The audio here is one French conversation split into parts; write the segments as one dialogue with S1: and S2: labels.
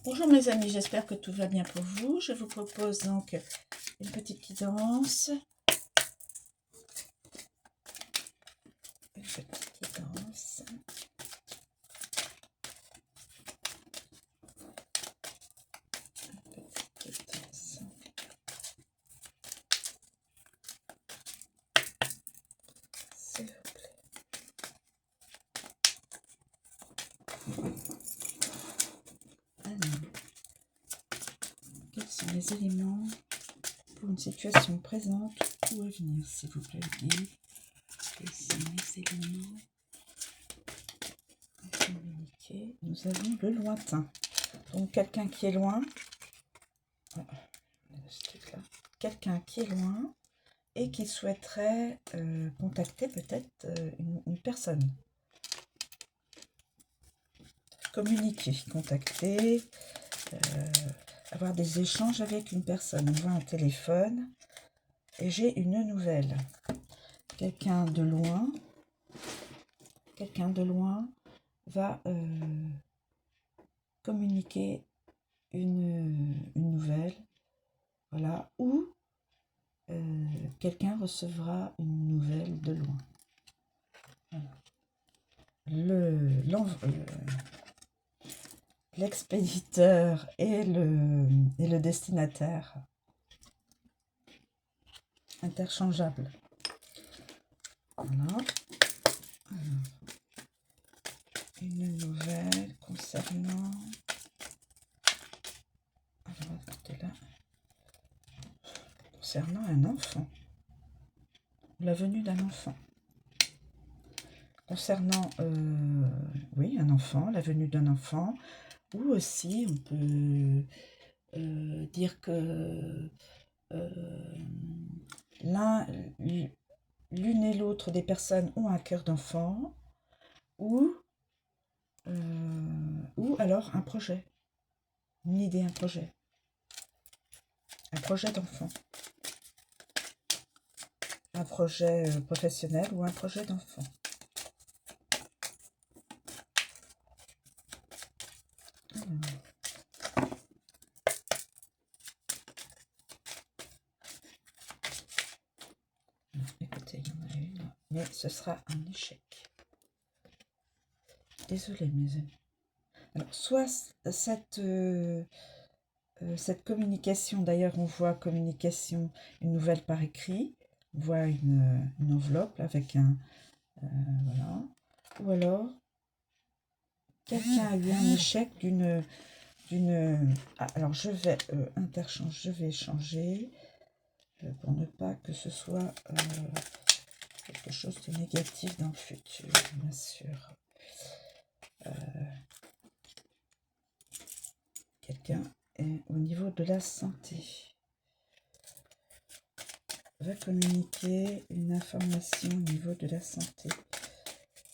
S1: Bonjour mes amis, j'espère que tout va bien pour vous. Je vous propose donc une petite guidance. Une petite guidance. S'il vous plaît. Alors, quels sont les éléments pour une situation présente ou à venir, s'il vous plaît, guide. Quels sont les éléments à communiquer? Nous avons le lointain. Donc quelqu'un qui est loin. Quelqu'un qui est loin et qui souhaiterait contacter peut-être une personne. Communiquer, contacter, avoir des échanges avec une personne. On voit un téléphone et j'ai une nouvelle. Quelqu'un de loin va communiquer une nouvelle, voilà, ou quelqu'un recevra une nouvelle de loin. Voilà. L'expéditeur et le destinataire interchangeables. Voilà. Une nouvelle concernant... Alors, là. Concernant un enfant. La venue d'un enfant. Concernant, oui, un enfant, la venue d'un enfant. Ou aussi, on peut dire que l'une et l'autre des personnes ont un cœur d'enfant, ou alors un projet, une idée, un projet d'enfant, un projet professionnel ou un projet d'enfant. Écoutez, il y en a une, mais ce sera un échec. Désolée, mes amis. Alors, soit cette communication, d'ailleurs, on voit communication, une nouvelle par écrit, on voit une enveloppe avec un... voilà. Ou alors, quelqu'un a eu un échec d'une... Ah, alors, je vais changer pour ne pas que ce soit quelque chose de négatif dans le futur, bien sûr. Quelqu'un est au niveau de la santé. Va communiquer une information au niveau de la santé.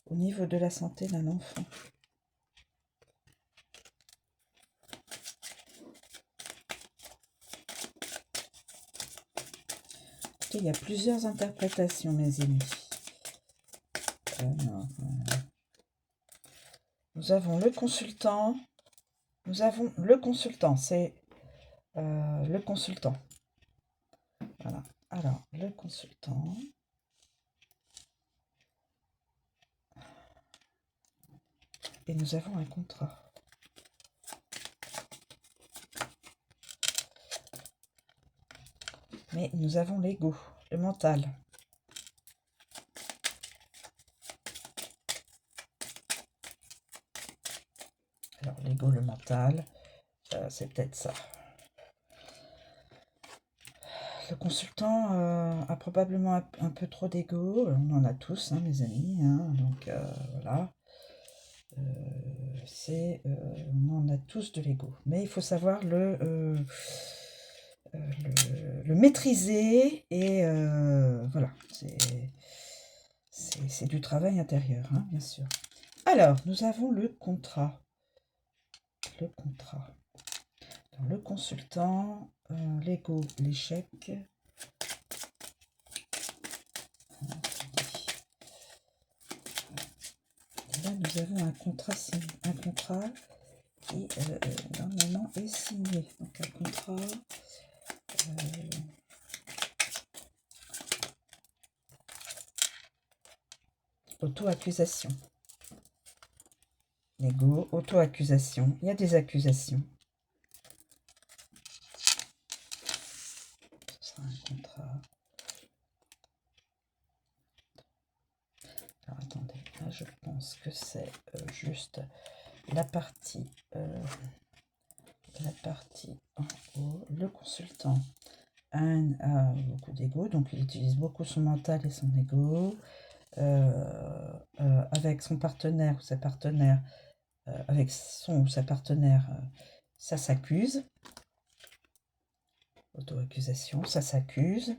S1: Au niveau de la santé d'un enfant. Il y a plusieurs interprétations, mes amis. Nous avons le consultant. C'est le consultant. Voilà. Alors, le consultant. Et nous avons un contrat. Mais nous avons l'ego, le mental. Alors, l'ego, le mental, c'est peut-être ça. Le consultant a probablement un peu trop d'ego. On en a tous, hein, mes amis. Hein, donc, voilà. On en a tous de l'ego. Mais il faut savoir le maîtriser. Et voilà. C'est du travail intérieur, hein, bien sûr. Alors, nous avons le contrat. Le contrat. Alors, le consultant, l'ego, l'échec. Là, nous avons un contrat qui normalement est signé. Donc un contrat. Auto-accusation. Négo, auto-accusation. Il y a des accusations. Ce sera un contrat. Alors attendez, là je pense que c'est juste la partie en haut. Le consultant a beaucoup d'ego, donc il utilise beaucoup son mental et son ego. Avec son partenaire ou sa partenaire, avec son ou sa partenaire, ça s'accuse. Auto-accusation, ça s'accuse.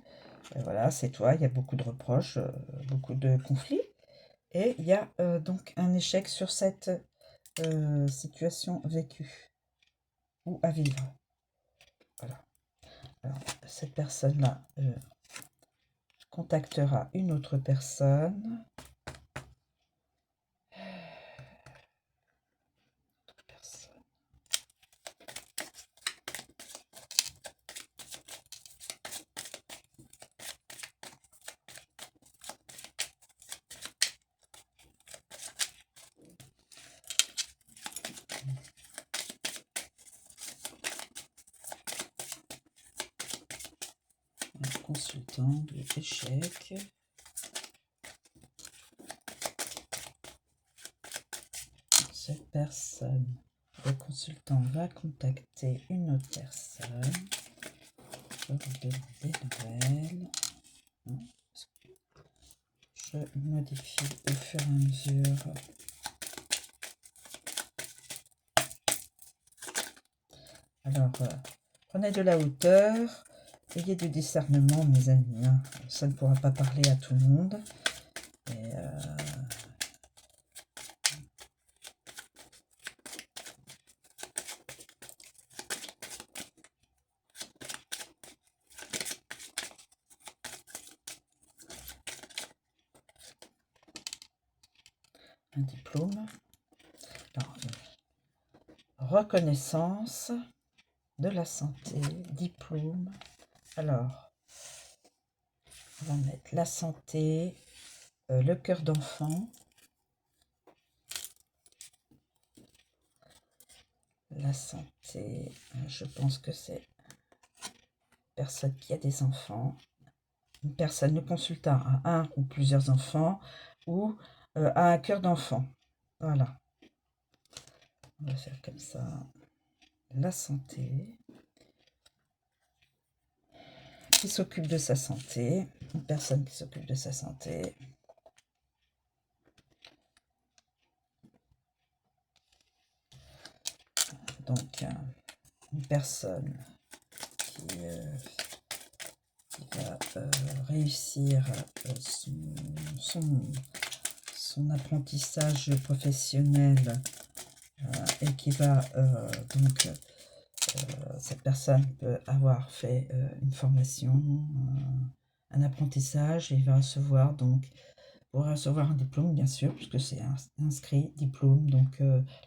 S1: Voilà, c'est toi, il y a beaucoup de reproches, beaucoup de conflits. Et il y a donc un échec sur cette situation vécue ou à vivre. Voilà. Alors, cette personne-là contactera une autre personne. Un consultant de l'échec. Cette personne, le consultant va contacter une autre personne. Je vous donne des nouvelles. Je modifie au fur et à mesure. Alors, prenez de la hauteur, ayez du discernement, mes amis. Hein. Ça ne pourra pas parler à tout le monde. Et, un diplôme. Alors, reconnaissance de la santé, diplôme. Alors, on va mettre la santé, le cœur d'enfant, la santé, je pense que c'est personne qui a des enfants, une personne, le consultant a un ou plusieurs enfants ou a un cœur d'enfant. Voilà. On va faire comme ça. La santé. Qui s'occupe de sa santé. Une personne qui s'occupe de sa santé. Donc, une personne qui va réussir son apprentissage professionnel et qui va donc cette personne peut avoir fait une formation, un apprentissage et il va recevoir donc pour recevoir un diplôme bien sûr puisque c'est inscrit diplôme, donc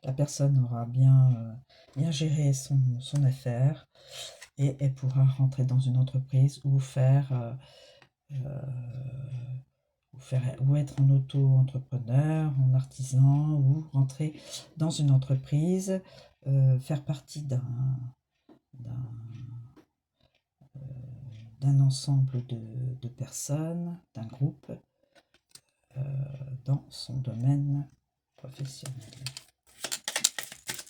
S1: la personne aura bien géré son affaire et elle pourra rentrer dans une entreprise ou ou être en auto-entrepreneur, en artisan, ou rentrer dans une entreprise, faire partie d'un ensemble de personnes, d'un groupe, dans son domaine professionnel.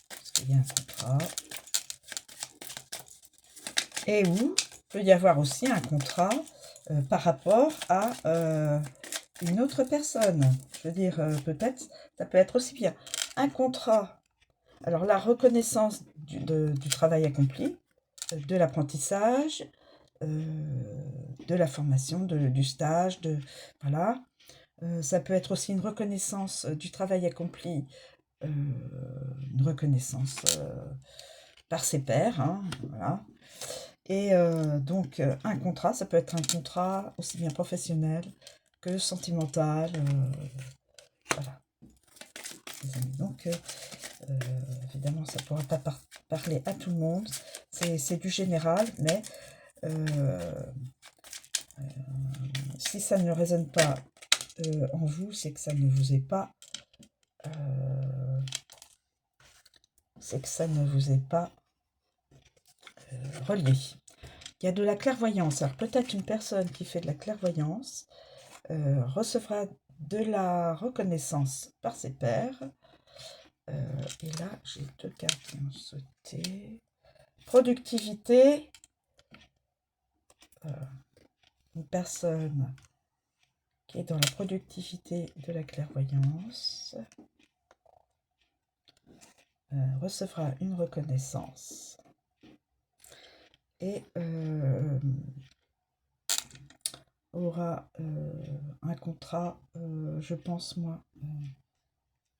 S1: Parce qu'il y a un contrat. Et où il peut y avoir aussi un contrat par rapport à une autre personne. Je veux dire, peut-être, ça peut être aussi bien un contrat. Alors, la reconnaissance du travail accompli, de l'apprentissage, de la formation, du stage, voilà. Ça peut être aussi une reconnaissance du travail accompli, une reconnaissance par ses pairs, hein, voilà. Et donc, un contrat, ça peut être un contrat aussi bien professionnel que sentimental. Voilà. Donc, Évidemment, ça ne pourra pas parler à tout le monde. C'est du général, mais si ça ne résonne pas en vous, c'est que ça ne vous est pas... relié. Il y a de la clairvoyance. Alors peut-être une personne qui fait de la clairvoyance recevra de la reconnaissance par ses pairs. Et là, j'ai 2 cartes qui ont sauté. Productivité. Une personne qui est dans la productivité de la clairvoyance recevra une reconnaissance. Et aura un contrat, je pense moi,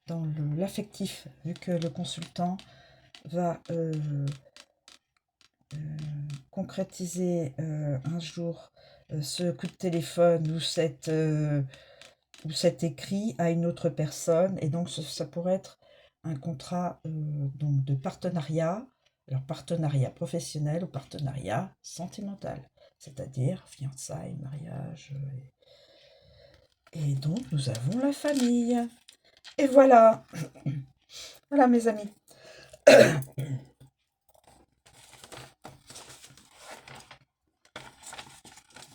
S1: dans l'affectif, vu que le consultant va concrétiser un jour ce coup de téléphone ou cet écrit à une autre personne, et donc ça pourrait être un contrat donc de partenariat, alors partenariat professionnel ou partenariat sentimental, c'est-à-dire fiançailles, mariage, et donc nous avons la famille. Et voilà, voilà mes amis.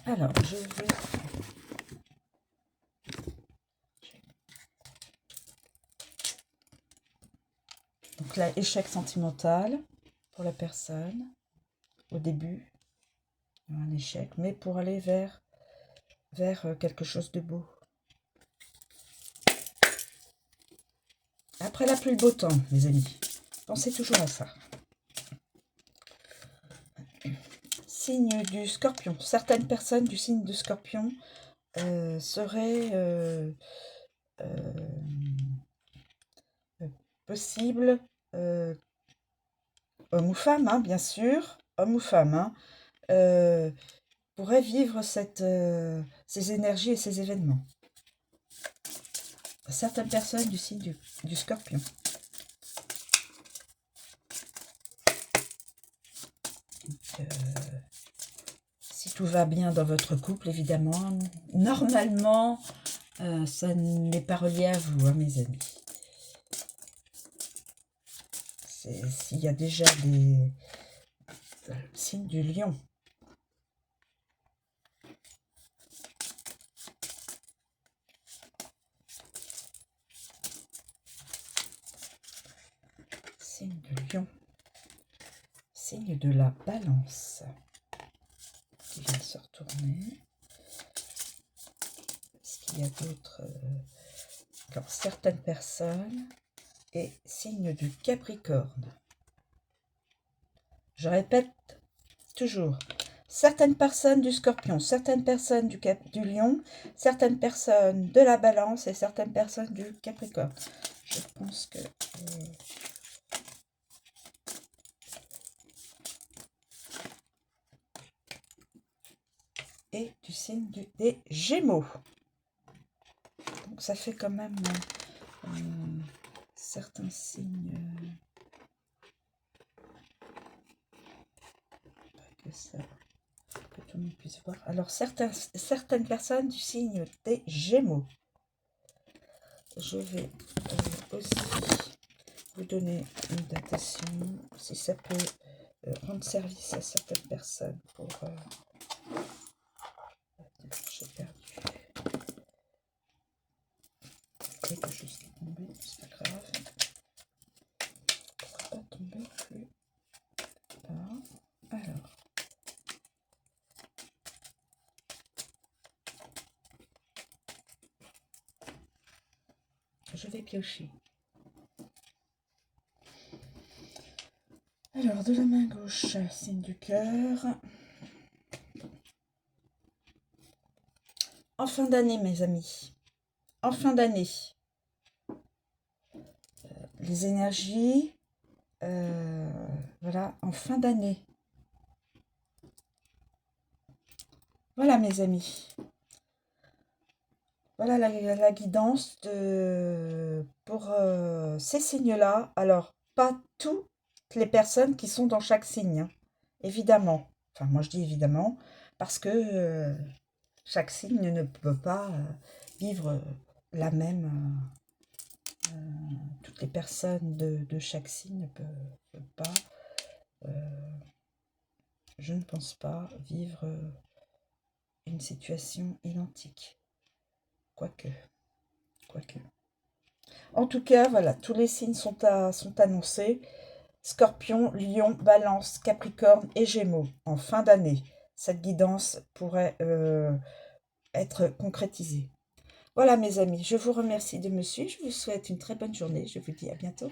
S1: Alors, je vais... Donc là, échec sentimental pour la personne, au début, un échec, mais pour aller vers quelque chose de beau. Après la pluie, le beau temps, mes amis. Pensez toujours à ça. Signe du Scorpion. Certaines personnes du signe du Scorpion seraient possibles, homme ou femme, hein, bien sûr, homme ou femme, hein, pourraient vivre ces énergies et ces événements. Certaines personnes du signe du Scorpion. Donc, si tout va bien dans votre couple, évidemment, normalement, ça n'est pas relié à vous, hein, mes amis. S'il y a déjà des signes du lion. Signe de lion. Signe de la balance. Qui vient de se retourner. Est-ce qu'il y a d'autres alors, certaines personnes et signe du Capricorne. Je répète toujours. Certaines personnes du Scorpion, certaines personnes du Lion, certaines personnes de la Balance et certaines personnes du Capricorne. Je pense que... et du signe des Gémeaux. Donc ça fait quand même certains signes... que ça... que tout le monde puisse voir. Alors, certaines personnes du signe des Gémeaux. Je vais aussi vous donner une datation, si ça peut rendre service à certaines personnes pour... j'ai perdu. Quelque chose qui est tombé, c'est pas grave. Ça va pas tomber plus bas. Alors... je vais piocher. Alors, de la main gauche, signe du cœur. En fin d'année, mes amis. En fin d'année. Les énergies, voilà, en fin d'année. Voilà, mes amis. Voilà la guidance pour ces signes-là. Alors, pas toutes les personnes qui sont dans chaque signe, hein, évidemment. Enfin, moi je dis évidemment, parce que chaque signe ne peut pas vivre la même. Toutes les personnes de chaque signe ne peuvent pas, je ne pense pas, vivre une situation identique. Quoique. En tout cas, voilà, tous les signes sont annoncés. Scorpion, Lion, Balance, Capricorne et Gémeaux en fin d'année. Cette guidance pourrait être concrétisée. Voilà mes amis, je vous remercie de me suivre. Je vous souhaite une très bonne journée. Je vous dis à bientôt.